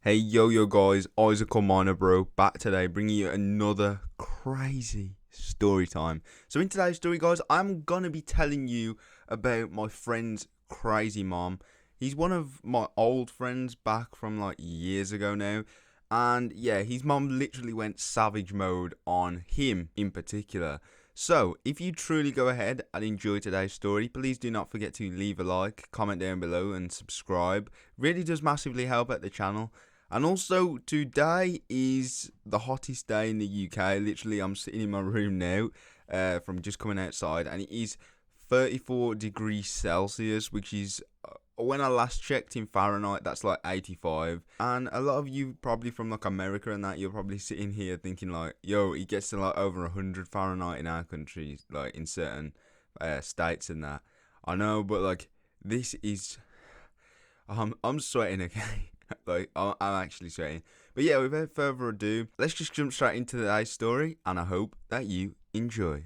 Hey yo guys, Isaac Miner bro, back today bringing you another crazy story time. So in today's story guys, I'm gonna be telling you about my friend's crazy mom. He's one of my old friends back from like years ago now. And yeah, his mom literally went savage mode on him in particular. So, if you truly go ahead and enjoy today's story, please do not forget to leave a like, comment down below and subscribe. Really does massively help out the channel. And also, today is the hottest day in the UK. Literally, I'm sitting in my room now from just coming outside, and it is 34 degrees Celsius, which is, when I last checked in Fahrenheit, that's like 85. And a lot of you, probably from like America and that, you're probably sitting here thinking like, yo, it gets to like over 100 Fahrenheit in our country, like in certain states and that. I know, but like, this is, I'm sweating again. Like, I'm actually sweating. But yeah, without further ado, let's just jump straight into today's story, and I hope that you enjoy.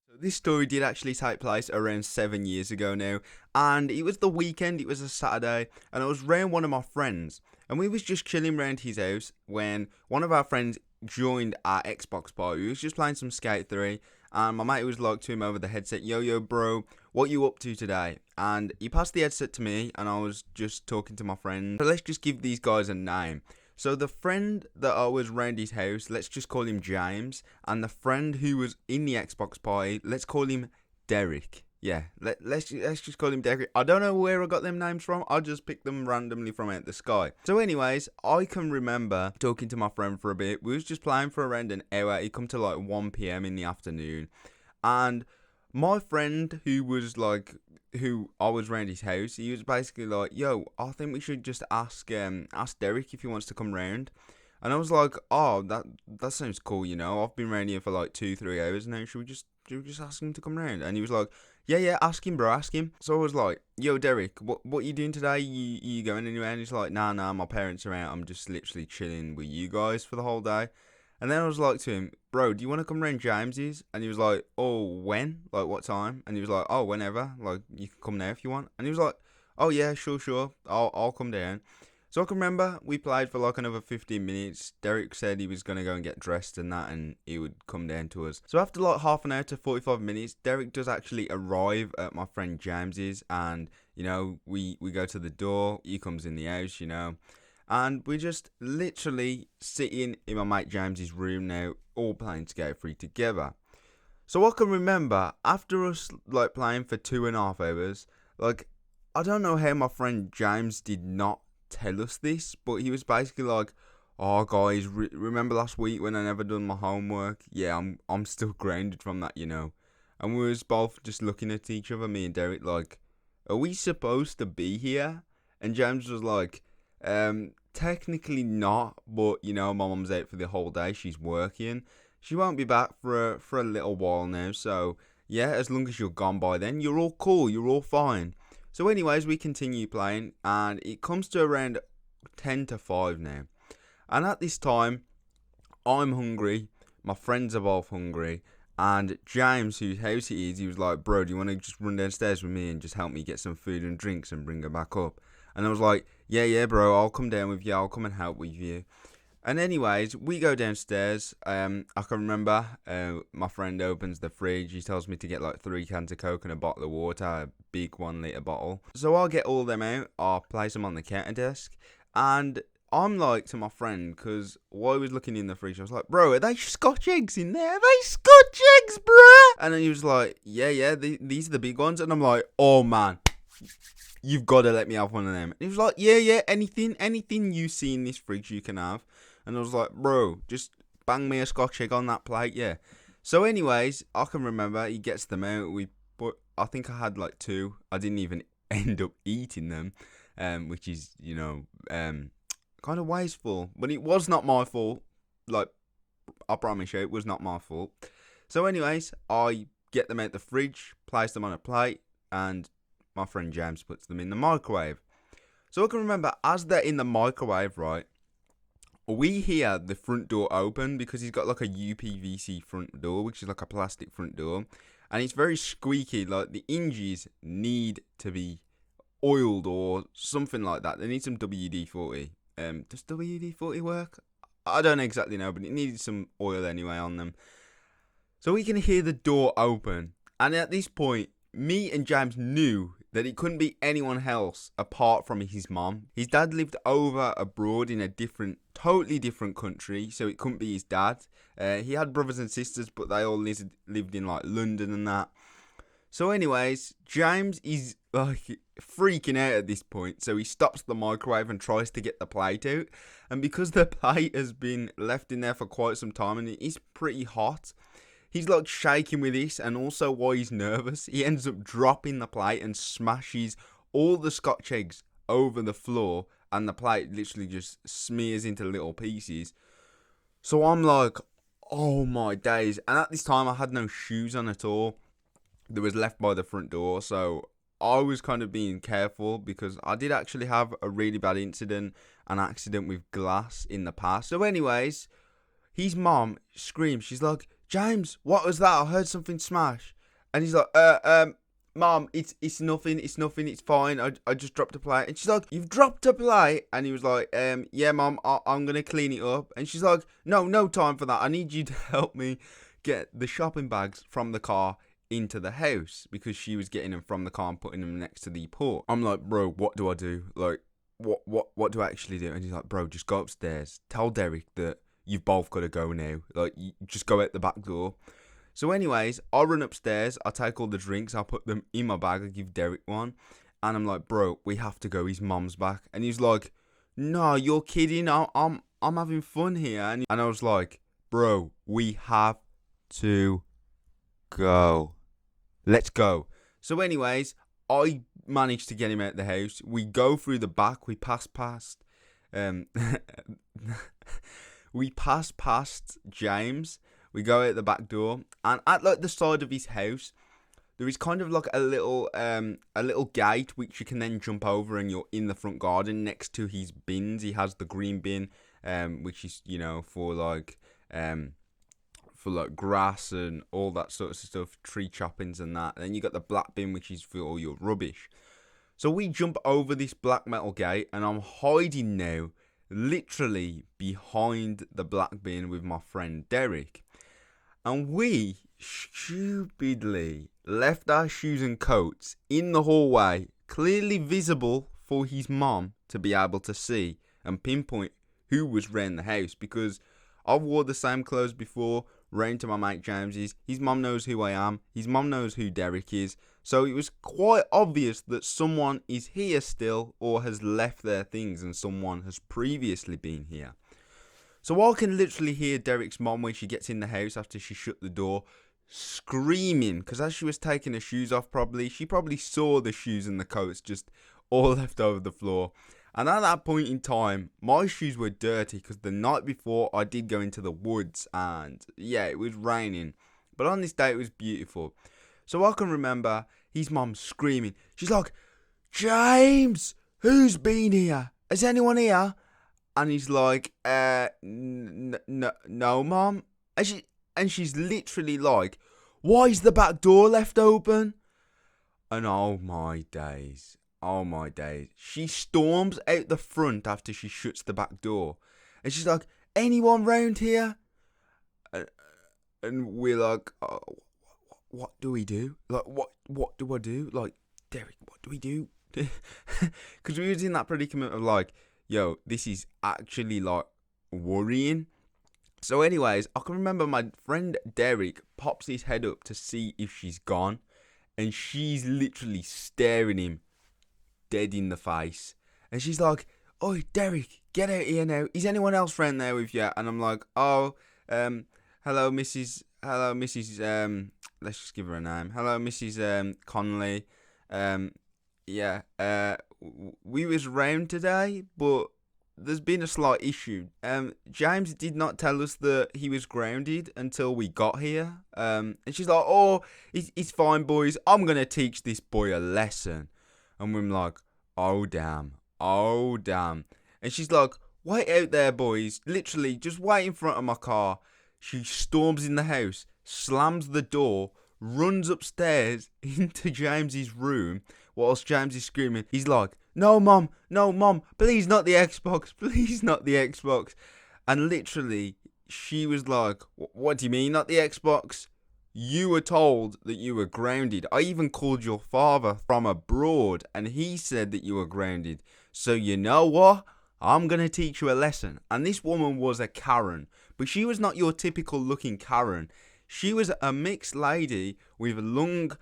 So this story did actually take place around 7 years ago now, and it was the weekend, it was a Saturday, and I was round one of my friends, and we was just chilling round his house when one of our friends joined our Xbox party. We was just playing some Skate 3, and my mate was like to him over the headset, yo bro, what you up to today? And he passed the headset to me, and I was just talking to my friend. So let's just give these guys a name. So the friend that I was round his house, let's just call him James, and the friend who was in the Xbox party, let's call him Derek. Yeah, let's just call him Derek. I don't know where I got them names from. I just picked them randomly from out the sky. So anyways, I can remember talking to my friend for a bit. We was just playing for around an hour. It come to like 1 p.m. in the afternoon. And my friend who I was round his house, he was basically like, yo, I think we should just ask Derek if he wants to come round. And I was like, oh, that sounds cool, you know. I've been round here for like 2-3 hours now. Should we just ask him to come round? And he was like, yeah, ask him, bro, ask him. So I was like, yo, Derek, what you doing today? You going anywhere? And he's like, nah, my parents are out. I'm just literally chilling with you guys for the whole day. And then I was like to him, bro, do you want to come round James's? And he was like, oh, when? Like, what time? And he was like, oh, whenever. Like, you can come now if you want. And he was like, oh, yeah, sure. I'll come down. So I can remember we played for like another 15 minutes. Derek said he was going to go and get dressed and that, and he would come down to us. So after like half an hour to 45 minutes, Derek does actually arrive at my friend James's, and, you know, we go to the door. He comes in the house, you know. And we're just literally sitting in my mate James's room now, all playing Skate 3 together. So I can remember, after us like playing for 2.5 hours, like, I don't know how my friend James did not tell us this, but he was basically like, oh guys, remember last week when I never done my homework? Yeah, I'm still grounded from that, you know. And we was both just looking at each other, me and Derek, like, are we supposed to be here? And James was like, technically not, but you know, my mum's out for the whole day. She's working. She won't be back for a little while now. So yeah, as long as you're gone by then, you're all cool. You're all fine. So anyways, we continue playing, and it comes to around 10 to 5 now. And at this time, I'm hungry. My friends are both hungry. And James, whose house it is, he was like, bro, do you want to just run downstairs with me and just help me get some food and drinks and bring her back up? And I was like, yeah, bro, I'll come down with you. I'll come and help with you. And anyways, we go downstairs. I can remember my friend opens the fridge. He tells me to get like 3 cans of Coke and a bottle of water, a big 1 litre bottle. So I'll get all them out. I'll place them on the counter desk. And I'm like to my friend, because while I was looking in the fridge, I was like, bro, are they Scotch eggs in there? Are they Scotch eggs, bruh? And then he was like, yeah, these are the big ones. And I'm like, oh man, you've got to let me have one of them. And he was like, yeah, anything you see in this fridge you can have. And I was like, bro, just bang me a Scotch egg on that plate, yeah. So anyways, I can remember he gets them out. But I think I had like 2. I didn't even end up eating them, which is, you know, kind of wasteful. But it was not my fault. Like, I promise you, it was not my fault. So anyways, I get them out the fridge, place them on a plate, and my friend James puts them in the microwave. So I can remember, as they're in the microwave, right, we hear the front door open, because he's got like a UPVC front door, which is like a plastic front door. and it's very squeaky. Like the hinges need to be oiled or something like that. They need some WD-40. Does WD-40 work? I don't exactly know, but it needed some oil anyway on them. So we can hear the door open, and at this point, me and James knew that it couldn't be anyone else apart from his mom. His dad lived over abroad in a totally different country, so it couldn't be his dad. He had brothers and sisters, but they all lived in like London and that. So anyways, James is like freaking out at this point, so he stops the microwave and tries to get the plate out. And because the plate has been left in there for quite some time and it is pretty hot, he's like shaking with this, and also while he's nervous, he ends up dropping the plate and smashes all the Scotch eggs over the floor, and the plate literally just smears into little pieces. So I'm like, oh my days. And at this time I had no shoes on at all. That was left by the front door, so I was kind of being careful because I did actually have a really bad an accident with glass in the past. So anyways, his mom screams, she's like, James, what was that? I heard something smash. And he's like, Mom, it's nothing, it's fine, I just dropped a plate. And she's like, you've dropped a plate? And he was like, yeah, Mom, I'm going to clean it up. And she's like, no time for that. I need you to help me get the shopping bags from the car into the house, because she was getting them from the car and putting them next to the port. I'm like, bro, what do I do? Like, what do I actually do? And he's like, bro, just go upstairs, tell Derek that you've both got to go now. Like, you just go out the back door. So anyways, I run upstairs, I take all the drinks, I put them in my bag, I give Derek one, and I'm like, bro, we have to go, his mom's back. And he's like, no, you're kidding, I'm having fun here. And I was like, bro, we have to go. Let's go. So anyways, I managed to get him out of the house. We go through the back. We pass past James. We go out the back door, and at like the side of his house, there is kind of like a little gate which you can then jump over, and you're in the front garden next to his bins. He has the green bin, which is, you know, for like grass and all that sort of stuff, tree choppings and that. And then you got the black bin, which is for all your rubbish. So we jump over this black metal gate, and I'm hiding now, literally behind the black bin with my friend Derek. And we stupidly left our shoes and coats in the hallway, clearly visible for his mom to be able to see and pinpoint who was round the house, because I wore the same clothes before, round to my mate James's. His mum knows who I am. His mum knows who Derek is. So it was quite obvious that someone is here still, or has left their things, and someone has previously been here. So I can literally hear Derek's mum when she gets in the house after she shut the door, screaming, because as she was taking her shoes off, she probably saw the shoes and the coats just all left over the floor. And at that point in time, my shoes were dirty because the night before I did go into the woods, and yeah, it was raining. But on this day, it was beautiful. So I can remember his mum screaming. She's like, James, who's been here? Is anyone here? And he's like, no, Mum. And she's literally like, why is the back door left open? And oh my days. She storms out the front after she shuts the back door. And she's like, anyone round here? And we're like, oh, what do we do? Like, what do I do? Like, Derek, what do we do? Because we was in that predicament of like, yo, this is actually like worrying. So anyways, I can remember my friend Derek pops his head up to see if she's gone. And she's literally staring him dead in the face. And she's like, oi, Derek, get out here now. Is anyone else round there with you? And I'm like, oh, hello, Mrs. Let's just give her a name. Hello, Mrs. Connolly. We was round today, but there's been a slight issue. James did not tell us that he was grounded until we got here. And she's like, oh, it's fine, boys. I'm going to teach this boy a lesson. And we're like, oh, damn. And she's like, wait out there, boys. Literally, just wait in front of my car. She storms in the house, slams the door, runs upstairs into James's room whilst James is screaming. He's like, no, mom, please not the Xbox, please not the Xbox. And literally, she was like, what do you mean not the Xbox? You were told that you were grounded. I even called your father from abroad and he said that you were grounded. So you know what? I'm going to teach you a lesson. And this woman was a Karen, but she was not your typical looking Karen. She was a mixed lady with long,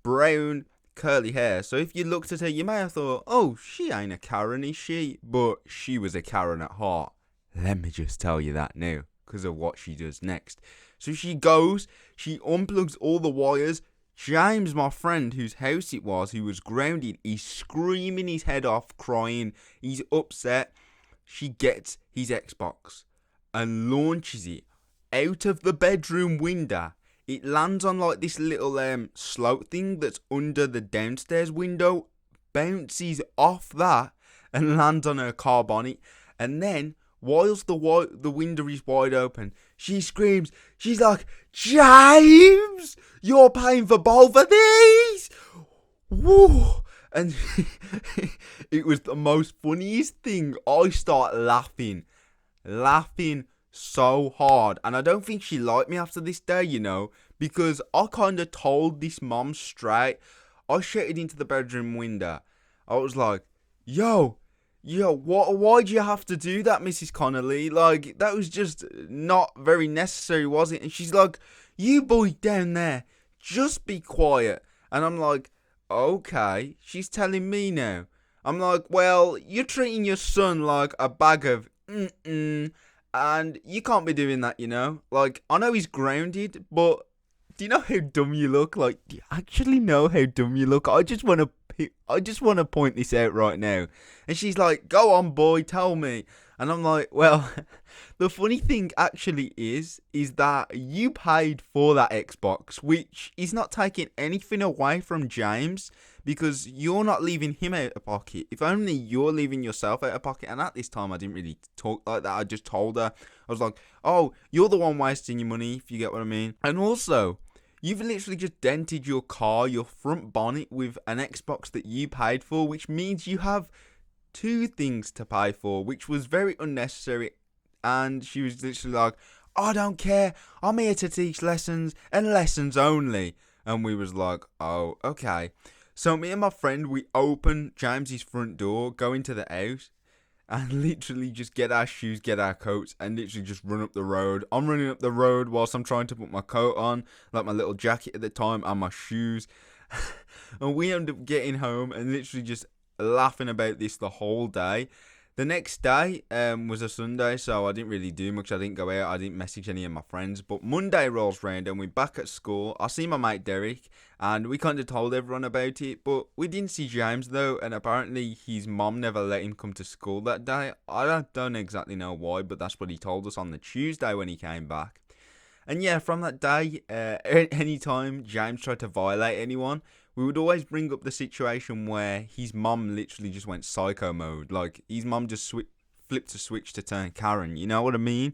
brown, curly hair. So if you looked at her, you may have thought, oh, she ain't a Karen, is she? But she was a Karen at heart. Let me just tell you that now, because of what she does next. So she goes, she unplugs all the wires. James, my friend, whose house it was, who was grounded, he's screaming his head off, crying. He's upset. She gets his Xbox and launches it out of the bedroom window. It lands on like this little slope thing that's under the downstairs window, bounces off that and lands on her car bonnet. And then, whilst the window is wide open, she screams. She's like, James, you're paying for both of these. Woo! And it was the most funniest thing. I start laughing so hard. And I don't think she liked me after this day, you know, because I kind of told this mom straight. I shouted into the bedroom window. I was like, yo, why'd you have to do that, Mrs. Connolly? Like, that was just not very necessary, was it? And she's like, you boy down there, just be quiet. And I'm like, okay, she's telling me now. I'm like, well, you're treating your son like a bag of and you can't be doing that, you know? Like, I know he's grounded, but do you know how dumb you look? Like, do you actually know how dumb you look? I just want to point this out right now. And she's like, go on, boy, tell me. And I'm like, well, the funny thing actually is that you paid for that Xbox, which is not taking anything away from James, because you're not leaving him out of pocket. If only you're leaving yourself out of pocket. And at this time, I didn't really talk like that. I just told her. I was like, oh, you're the one wasting your money, if you get what I mean. And also, you've literally just dented your car, your front bonnet, with an Xbox that you paid for, which means you have two things to pay for, which was very unnecessary. And she was literally like, I don't care, I'm here to teach lessons and lessons only. And we was like, oh, okay. So me and my friend, we open James's front door, go into the house, and literally just get our shoes, get our coats, and literally just run up the road. I'm running up the road whilst I'm trying to put my coat on, like my little jacket at the time, and my shoes. And we end up getting home and literally just laughing about this the whole day. The next day was a Sunday, so I didn't really do much. I didn't go out, I didn't message any of my friends. But Monday rolls round and we're back at school. I see my mate Derek, and we kind of told everyone about it. But we didn't see James though, and apparently his mom never let him come to school that day. I don't exactly know why, but that's what he told us on the Tuesday when he came back. And yeah, from that day, anytime James tried to violate anyone, we would always bring up the situation where his mum literally just went psycho mode. Like, his mum just flipped a switch to turn Karen, you know what I mean?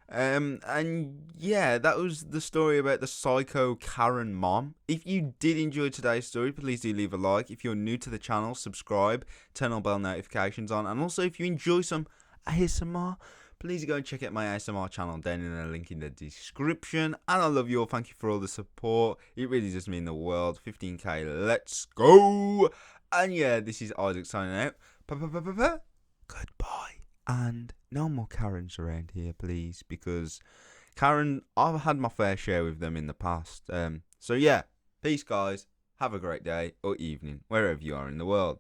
And yeah, that was the story about the psycho Karen mom. If you did enjoy today's story, please do leave a like. If you're new to the channel, subscribe, turn on bell notifications on. And also, if you enjoy some ASMR, please go and check out my ASMR channel down in the link in the description. And I love you all. Thank you for all the support. It really does mean the world. 15k, let's go. And yeah, this is Isaac signing out. Goodbye. And no more Karens around here, please. Because Karen, I've had my fair share with them in the past. So yeah, peace guys. Have a great day or evening, wherever you are in the world.